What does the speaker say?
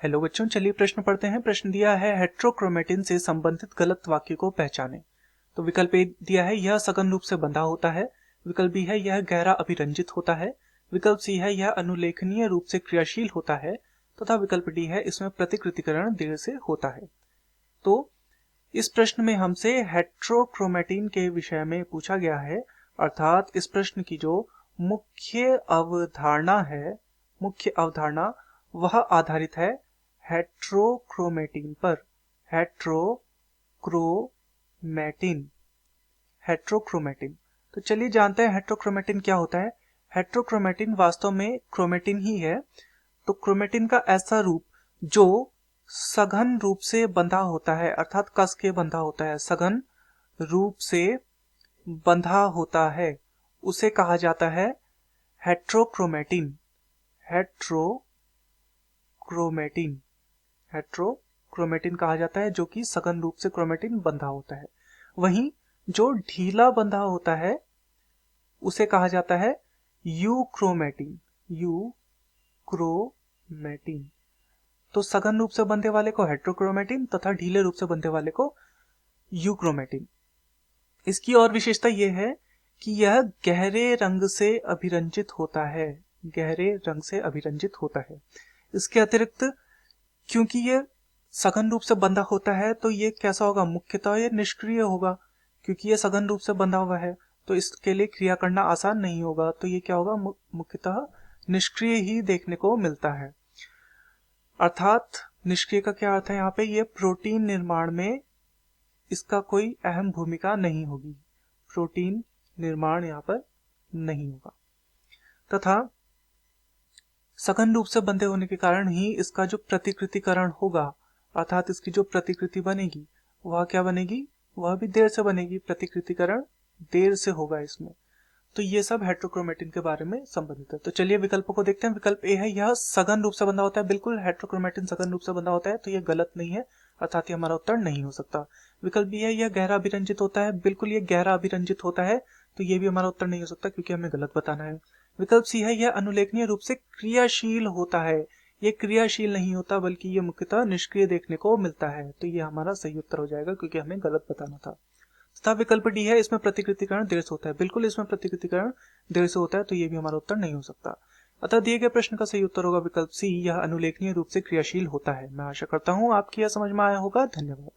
Hello बच्चों, चलिए प्रश्न पढ़ते हैं। प्रश्न दिया है हेट्रोक्रोमेटिन से संबंधित गलत वाक्य को पहचानें। तो विकल्प ए दिया है यह सघन रूप से बंधा होता है। विकल्प बी है यह गहरा अभिरंजित होता है। विकल्प सी है यह अनुलेखनीय रूप से क्रियाशील होता है तथा विकल्प डी है इसमें प्रतिकृतिकरण देर से होता है। तो इस प्रश्न में हमसे हेट्रोक्रोमेटिन के विषय में पूछा गया है, अर्थात इस प्रश्न की जो मुख्य अवधारणा वह आधारित है हेट्रोक्रोमेटिन पर। हेट्रोक्रोमेटिन। तो चलिए जानते हैं हेट्रोक्रोमेटिन क्या होता है। हेट्रोक्रोमेटिन वास्तव में क्रोमेटिन ही है। तो क्रोमेटिन का ऐसा रूप जो सघन रूप से बंधा होता है, अर्थात कस के बंधा होता है, सघन रूप से बंधा होता है, उसे कहा जाता है हेट्रोक्रोमेटिन। हेट्रोक्रोमेटिन कहा जाता है जो कि सघन रूप से क्रोमेटिन बंधा होता है। वहीं जो ढीला बंधा होता है उसे कहा जाता है यूक्रोमेटिन। तो सघन रूप से बंधे वाले को हेट्रोक्रोमेटिन तथा ढीले रूप से बंधे वाले को यूक्रोमेटिन। इसकी और विशेषता यह है कि यह गहरे रंग से अभिरंजित होता है। इसके अतिरिक्त क्योंकि ये सघन रूप से बंधा होता है तो ये कैसा होगा, मुख्यतः ये निष्क्रिय होगा। क्योंकि ये सघन रूप से बंधा हुआ है तो इसके लिए क्रिया करना आसान नहीं होगा, तो ये क्या होगा, मुख्यतः निष्क्रिय ही देखने को मिलता है। अर्थात निष्क्रिय का क्या अर्थ है यहाँ पे, ये प्रोटीन निर्माण में इसका कोई अहम भूमिका नहीं होगी, प्रोटीन निर्माण यहाँ पर नहीं होगा। तथा सघन रूप से बंधे होने के कारण ही इसका जो प्रतिकृतिकरण होगा, अर्थात इसकी जो प्रतिकृति बनेगी वह क्या बनेगी, वह भी देर से बनेगी। प्रतिकृतिकरण देर से होगा इसमें। तो ये सब हेट्रोक्रोमेटिन के बारे में संबंधित है। तो चलिए विकल्पों को देखते हैं। विकल्प ए है यह सघन रूप से बंधा होता है। बिल्कुल हेट्रोक्रोमेटिन सघन रूप से बंधा होता है, तो ये गलत नहीं है, अर्थात ये हमारा उत्तर नहीं हो सकता। विकल्प बी है यह गहरा अभिरंजित होता है। बिल्कुल ये गहरा अभिरंजित होता है, तो ये भी हमारा उत्तर नहीं हो सकता क्योंकि हमें गलत बताना है। विकल्प सी है यह अनुलेखनीय रूप से क्रियाशील होता है। ये क्रियाशील नहीं होता बल्कि ये मुख्यतः निष्क्रिय देखने को मिलता है, तो ये हमारा सही उत्तर हो जाएगा क्योंकि हमें गलत बताना था। तथा विकल्प डी है इसमें प्रतिकृतिकरण देर से होता है। बिल्कुल इसमें प्रतिकृतिकरण देर से होता है, तो ये भी हमारा उत्तर नहीं हो सकता। अतः दिए गए प्रश्न का सही उत्तर होगा विकल्प सी, यह अनुलेखनीय रूप से क्रियाशील होता है। मैं आशा करता हूं आपकी यह समझ में आया होगा। धन्यवाद।